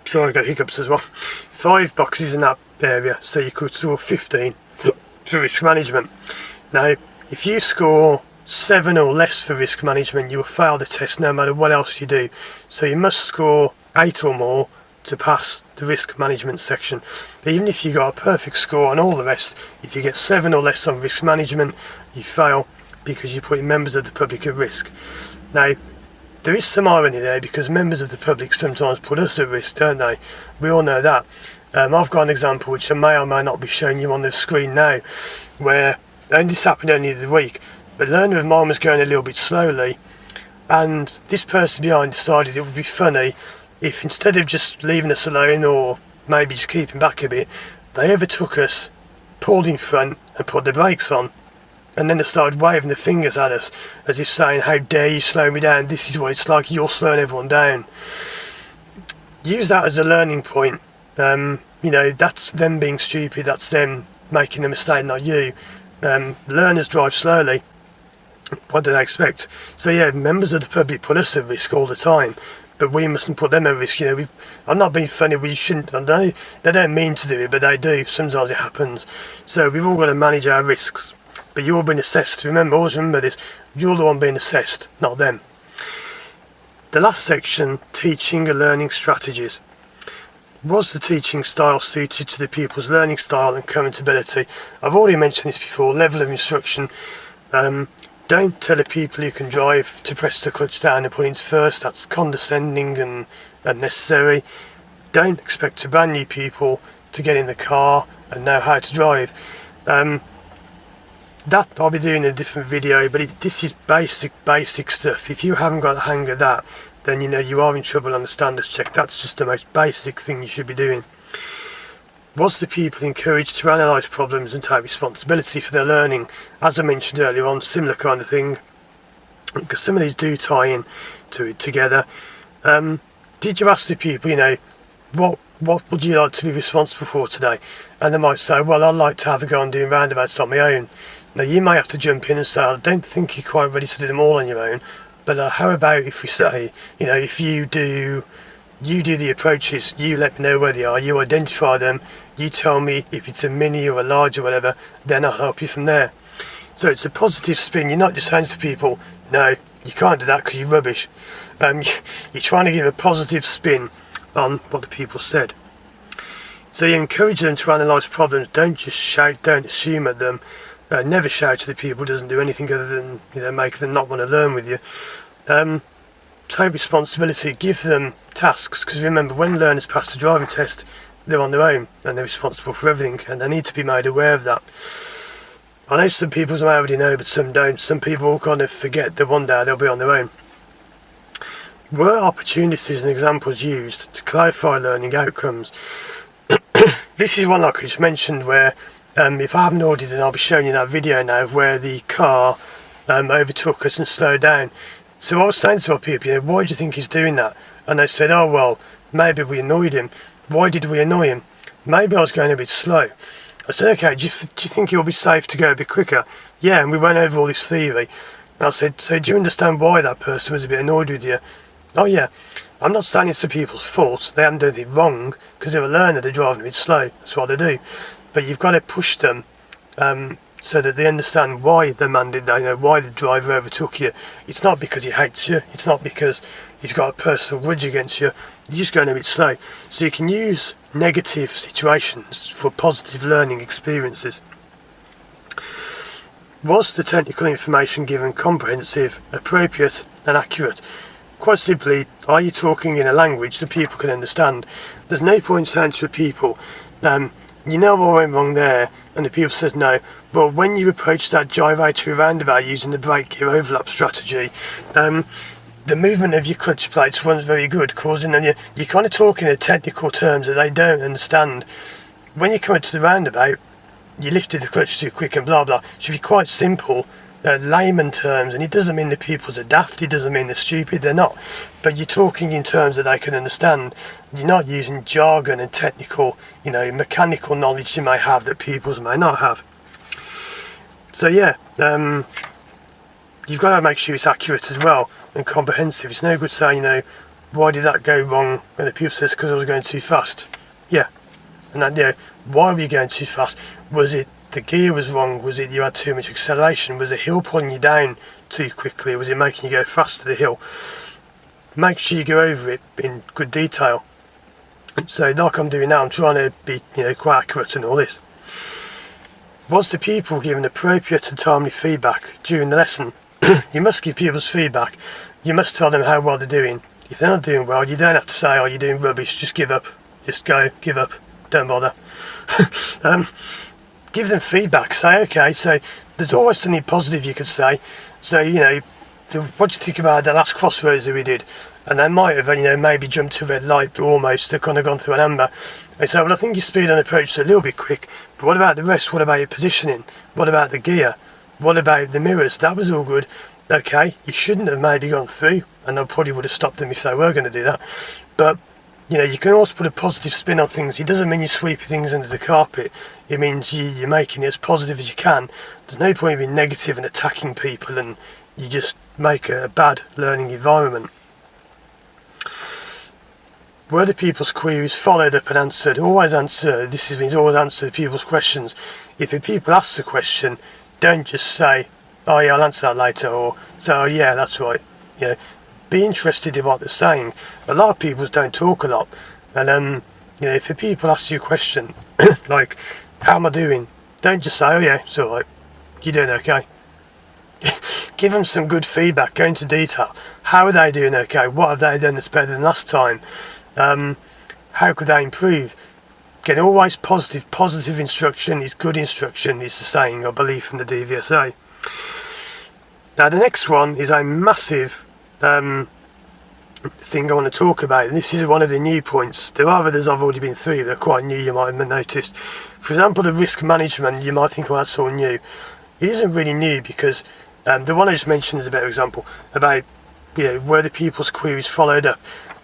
sorry, I got hiccups as well, 5 boxes in that area, so you could score 15 for risk management. Now, if you score 7 or less for risk management, you will fail the test no matter what else you do. So you must score 8 or more to pass the risk management section. Even if you got a perfect score on all the rest, if you get 7 or less on risk management, you fail because you're putting members of the public at risk. Now, there is some irony there because members of the public sometimes put us at risk, don't they? We all know that. I've got an example which I may or may not be showing you on the screen now, where, and this happened only the week, but a learner of mine was going a little bit slowly, and this person behind decided it would be funny if instead of just leaving us alone or maybe just keeping back a bit, they overtook us, pulled in front and put the brakes on, and then they started waving their fingers at us as if saying, how dare you slow me down, this is what it's like, you're slowing everyone down. Use that as a learning point. That's them being stupid, that's them making a mistake, not you. Learners drive slowly. What do they expect? So members of the public put us at risk all the time, but we mustn't put them at risk. I'm not being funny, we shouldn't. I know they don't mean to do it, but they do. Sometimes it happens. So we've all got to manage our risks. But you're being assessed. Always remember this, you're the one being assessed, not them. The last section, teaching and learning strategies. Was the teaching style suited to the pupil's learning style and current ability? I've already mentioned this before, level of instruction. Don't tell a people who can drive to press the clutch down and put into first. That's condescending and unnecessary. Don't expect a brand new people to get in the car and know how to drive. That I'll be doing in a different video, but this is basic stuff. If you haven't got the hang of that, then you are in trouble on the standards check. That's just the most basic thing you should be doing. Was the pupil encouraged to analyse problems and take responsibility for their learning? As I mentioned earlier on, similar kind of thing, because some of these do tie in to it together. Did you ask the pupil, what would you like to be responsible for today? And they might say, well, I'd like to have a go on doing roundabouts on my own. Now you may have to jump in and say, I don't think you're quite ready to do them all on your own, but how about if we say, if you do the approaches, you let me know where they are, you identify them, you tell me if it's a mini or a large or whatever, then I'll help you from there. So it's a positive spin. You're not just saying to people, no, you can't do that because you're rubbish. You're trying to give a positive spin on what the people said. So you encourage them to analyse problems. Don't just shout, don't assume at them. Never shout to the people, doesn't do anything other than make them not want to learn with you. Take responsibility, give them tasks, because remember, when learners pass the driving test, they're on their own and they're responsible for everything, and they need to be made aware of that. I know some people may already know, but some don't. Some people kind of forget that one day they'll be on their own. Were opportunities and examples used to clarify learning outcomes? This is one like I just mentioned where, if I haven't already, then I'll be showing you that video now of where the car overtook us and slowed down. So I was saying to my people, why do you think he's doing that? And they said, oh well, maybe we annoyed him. Why did we annoy him? Maybe I was going a bit slow. I said, okay, do you think it will be safe to go a bit quicker? Yeah, and we went over all this theory. And I said, so do you understand why that person was a bit annoyed with you? Oh yeah, I'm not saying it's the people's fault. They haven't done anything wrong, because they're a learner, they're driving a bit slow. That's what they do. But you've got to push them so that they understand why the man did that, why the driver overtook you. It's not because he hates you. It's not because he's got a personal grudge against you. You're just going a bit slow. So you can use negative situations for positive learning experiences. Was the technical information given comprehensive, appropriate and accurate? Quite simply, are you talking in a language that people can understand? There's no point saying to people, you know what went wrong there, and the people says no, but when you approach that gyratory roundabout using the brake gear overlap strategy, the movement of your clutch plates wasn't very good, causing them, you're kind of talking in technical terms that they don't understand. When you come up to the roundabout, you lifted the clutch too quick and blah blah. It should be quite simple, layman terms, and it doesn't mean that people are daft, it doesn't mean they're stupid, they're not. But you're talking in terms that they can understand. You're not using jargon and technical, mechanical knowledge you may have that people may not have. So yeah, you've got to make sure it's accurate as well and comprehensive. It's no good saying, why did that go wrong? And the people says, because I was going too fast. Yeah, and that, why were you going too fast? Was it the gear was wrong? Was it you had too much acceleration? Was the hill pulling you down too quickly? Was it making you go faster the hill? Make sure you go over it in good detail. So like I'm doing now, I'm trying to be quite accurate in all this. Was the pupil given appropriate and timely feedback during the lesson? You must give pupils feedback. You must tell them how well they're doing. If they're not doing well, you don't have to say, oh, you're doing rubbish, just give up. Just go, give up, don't bother. Give them feedback. Say, okay, so there's always something positive you could say. So, what do you think about the last crossroads that we did? And they might have, maybe jumped to a red light almost. They've kind of gone through an amber. They say, well, I think your speed on approach is a little bit quick. But what about the rest? What about your positioning? What about the gear? What about the mirrors? That was all good. Okay, you shouldn't have maybe gone through. And I probably would have stopped them if they were going to do that. But, you can also put a positive spin on things. It doesn't mean you sweep things under the carpet. It means you're making it as positive as you can. There's no point in being negative and attacking people, and you just make a bad learning environment. Were the people's queries followed up and answered? Always answer. This means always answer the people's questions. If the people ask the question, don't just say, oh yeah, I'll answer that later, or say, oh yeah, that's right. Be interested in what they're saying. A lot of people don't talk a lot, and if the people ask you a question like, how am I doing? Don't just say, oh yeah, it's alright, you're doing okay. Give them some good feedback, go into detail. How are they doing okay? What have they done that's better than last time? How could they improve? Again, always positive instruction is good instruction, is the saying, I believe, from the DVSA. Now the next one is a massive thing I want to talk about, and this is one of the new points. There are others I've already been through, they're quite new, you might have noticed. For example, the risk management, you might think, well, that's all new. It isn't really new, because the one I just mentioned is a better example about were the people's queries followed up.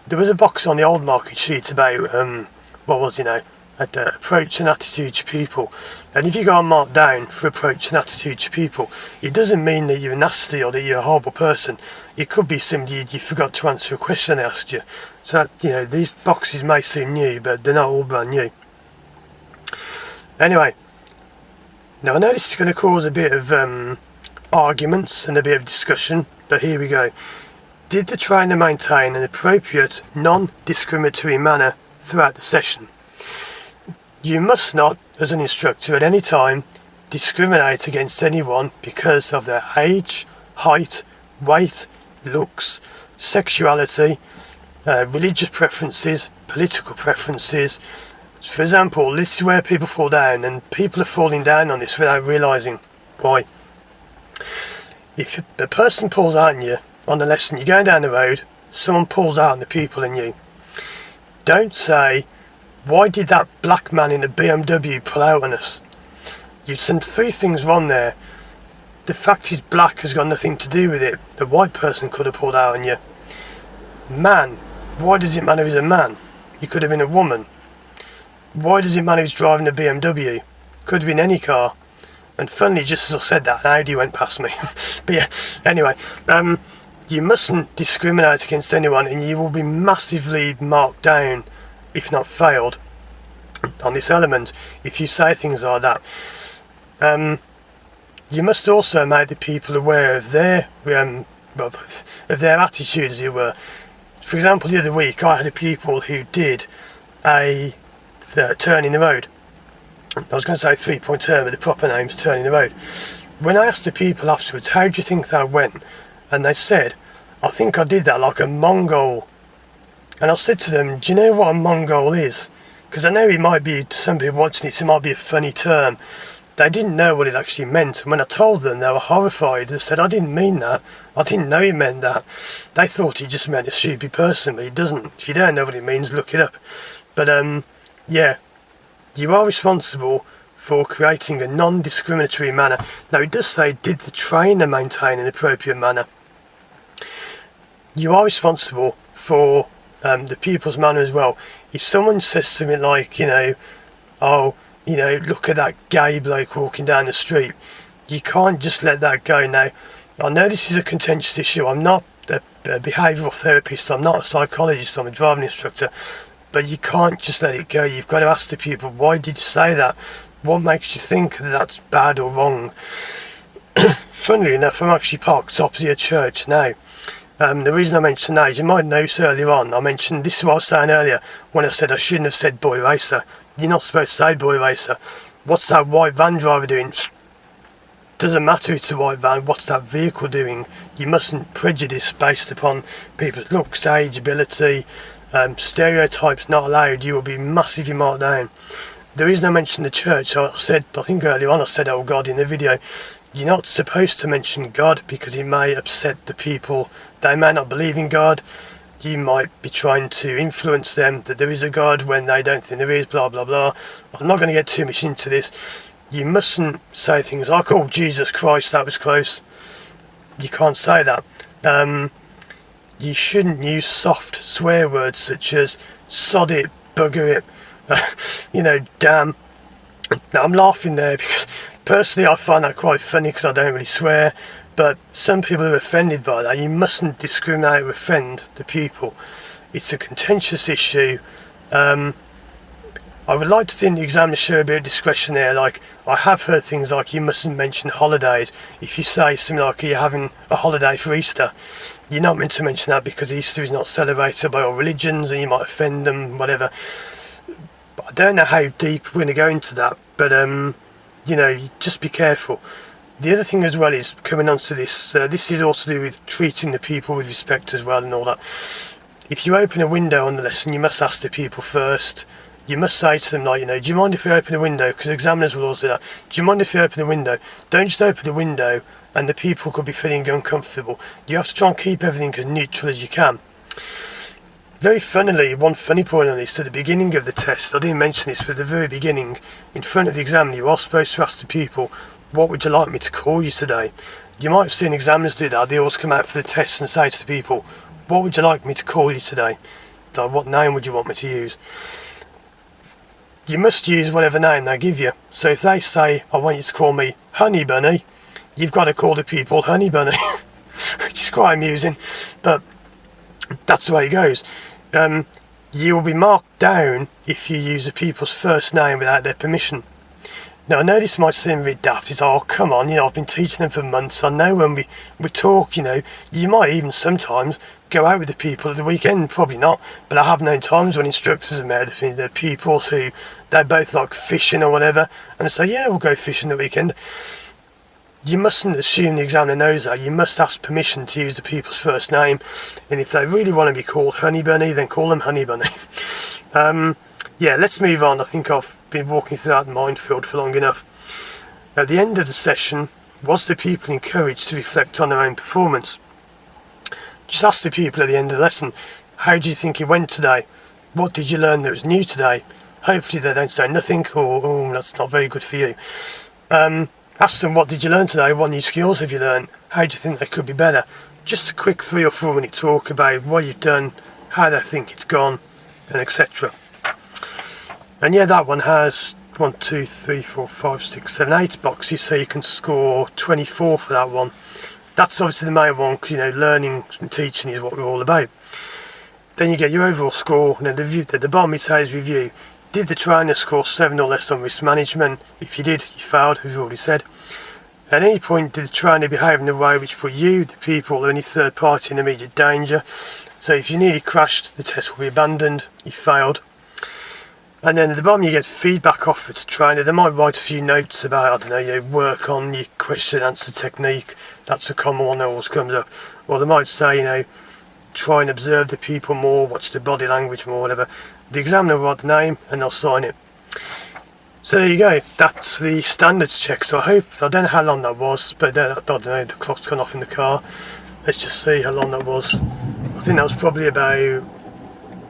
There was a box on the old market sheet about approach and attitude to people, and if you go and mark down for approach and attitude to people, it doesn't mean that you're nasty or that you're a horrible person. It could be somebody you forgot to answer a question they asked you. So that, these boxes may seem new, but they're not all brand new. Anyway, now I know this is going to cause a bit of arguments and a bit of discussion, but here we go. Did the trainer maintain an appropriate, non-discriminatory manner throughout the session? You must not, as an instructor, at any time discriminate against anyone because of their age, height, weight, looks, sexuality, religious preferences, political preferences, For example, this is where people fall down, and people are falling down on this without realising why. If a person pulls out on you on the lesson, you're going down the road, someone pulls out on the people in you. Don't say, why did that black man in a BMW pull out on us? You've done 3 things wrong there. The fact he's black has got nothing to do with it. The white person could have pulled out on you. Man, why does it matter he's a man? He could have been a woman. Why does it matter he's driving a BMW? Could have been any car. And funnily, just as I said that, an Audi went past me. But yeah, anyway, you mustn't discriminate against anyone, and you will be massively marked down, if not failed, on this element if you say things like that. You must also make the people aware of their attitude, as it were. For example, the other week I had a people who did a turn in the road. I was going to say 3-point turn, but the proper name's turn in the road. When I asked the people afterwards, how do you think that went? And they said, I think I did that like a Mongol. And I said to them, do you know what a Mongol is? Because I know it might be, to some people watching it might be a funny term. They didn't know what it actually meant. And when I told them, they were horrified. They said, I didn't mean that. I didn't know it meant that. They thought it just meant a stupid person, but it doesn't. If you don't know what it means, look it up. But yeah, you are responsible for creating a non-discriminatory manner. Now it does say, did the trainer maintain an appropriate manner? You are responsible for the pupil's manner as well. If someone says something like, oh, look at that gay bloke walking down the street, you can't just let that go. Now, I know this is a contentious issue. I'm not a behavioural therapist, I'm not a psychologist, I'm a driving instructor, but you can't just let it go. You've got to ask the pupil, why did you say that? What makes you think that that's bad or wrong? Funnily enough, I'm actually parked opposite a church now. The reason I mentioned that is, you might notice earlier on, I mentioned, this is what I was saying earlier, when I said I shouldn't have said boy racer. You're not supposed to say boy racer. What's that white van driver doing? Doesn't matter if it's a white van, what's that vehicle doing? You mustn't prejudice based upon people's looks, age, ability, stereotypes not allowed. You will be massively marked down. The reason I mentioned the church, I think earlier on I said, oh God, in the video, you're not supposed to mention God because it may upset the people. They may not believe in God. You might be trying to influence them that there is a God when they don't think there is, blah, blah, blah. I'm not going to get too much into this. You mustn't say things like, oh, Jesus Christ, that was close. You can't say that. You shouldn't use soft swear words such as sod it, bugger it, damn. Now, I'm laughing there because personally I find that quite funny because I don't really swear. But some people are offended by that. You mustn't discriminate or offend the pupil. It's a contentious issue. I would like to think the examiners show a bit of discretion there. Like, I have heard things like you mustn't mention holidays. If you say something like you're having a holiday for Easter, you're not meant to mention that because Easter is not celebrated by all religions and you might offend them, whatever. But I don't know how deep we're going to go into that. But, just be careful. The other thing as well is, coming on to this, this is also to do with treating the people with respect as well and all that. If you open a window on the lesson, you must ask the people first. You must say to them, like, do you mind if we open the window? Because examiners will also do that. Do you mind if we open the window? Don't just open the window and the people could be feeling uncomfortable. You have to try and keep everything as neutral as you can. Very funnily, one funny point on this, at the beginning of the test, I didn't mention this, but at the very beginning, in front of the examiner, you are supposed to ask the people, what would you like me to call you today? You might have seen examiners do that. They always come out for the test and say to the people, what would you like me to call you today? Like, what name would you want me to use? You must use whatever name they give you. So if they say, I want you to call me Honey Bunny, you've got to call the people Honey Bunny, which is quite amusing, but that's the way it goes. You will be marked down if you use the people's first name without their permission. Now, I know this might seem a bit daft. It's, oh, come on, I've been teaching them for months. I know when we talk, you might even sometimes go out with the people at the weekend. Probably not, but I have known times when instructors have met the pupils who, they both like fishing or whatever, and they say, yeah, we'll go fishing the weekend. You mustn't assume the examiner knows that. You must ask permission to use the people's first name, and if they really want to be called Honey Bunny, then call them Honey Bunny. yeah, let's move on. I think I've been walking through that minefield for long enough. At the end of the session, was the people encouraged to reflect on their own performance? Just ask the people at the end of the lesson, how do you think it went today? What did you learn that was new today? Hopefully they don't say nothing or, oh, that's not very good for you. Ask them, what did you learn today? What new skills have you learned? How do you think they could be better? Just a quick 3 or 4 minute talk about what you've done, how they think it's gone, and etc. And yeah, that one has 1, 2, 3, 4, 5, 6, 7, 8 boxes, so you can score 24 for that one. That's obviously the main one, because learning and teaching is what we're all about. Then you get your overall score, and at the bottom it says review. Did the trainer score 7 or less on risk management? If you did, you failed, as we've already said. At any point, did the trainer behave in a way which put you, the people, or any third party in immediate danger? So if you nearly crashed, the test will be abandoned, you failed. And then at the bottom you get feedback offered to trainer. They might write a few notes about, work on your question answer technique. That's a common one that always comes up. Or they might say, try and observe the people more, watch the body language more, whatever. The examiner will write the name and they'll sign it. So there you go, that's the standards check. So I don't know how long that was, but I don't know, the clock's gone off in the car. Let's just see how long that was. I think that was probably about,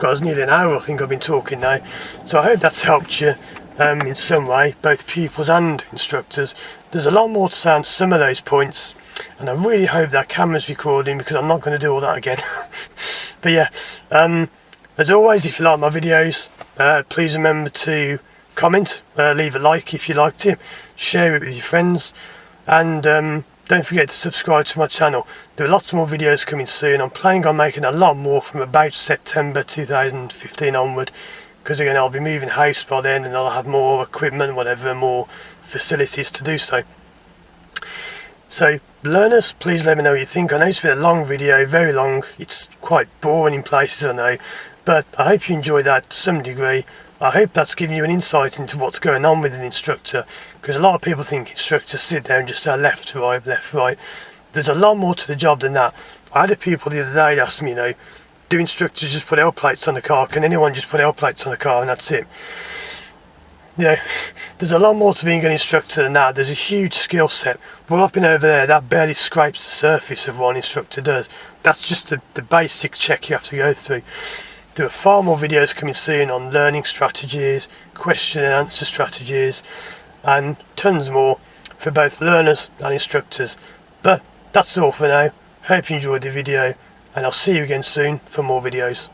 it's nearly an hour I think I've been talking now. So I hope that's helped you in some way, both pupils and instructors. There's a lot more to say on some of those points, and I really hope that camera's recording, because I'm not going to do all that again. But yeah, as always, if you like my videos, please remember to comment, leave a like if you liked it, share it with your friends, and don't forget to subscribe to my channel. There are lots more videos coming soon. I'm planning on making a lot more from about September 2015 onward, because again I'll be moving house by then and I'll have more equipment, whatever, more facilities to do so. So learners, please let me know what you think. I know it's been a long video, very long. It's quite boring in places, I know, but I hope you enjoyed that to some degree. I hope that's given you an insight into what's going on with an instructor, because a lot of people think instructors sit there and just say left, right, left, right. There's a lot more to the job than that. I had a people the other day ask me, do instructors just put L plates on the car? Can anyone just put L plates on the car and that's it? There's a lot more to being an instructor than that. There's a huge skill set. What I've been over there, that barely scrapes the surface of what an instructor does. That's just the basic check you have to go through. There are far more videos coming soon on learning strategies, question and answer strategies, and tons more for both learners and instructors. But that's all for now. Hope you enjoyed the video, and I'll see you again soon for more videos.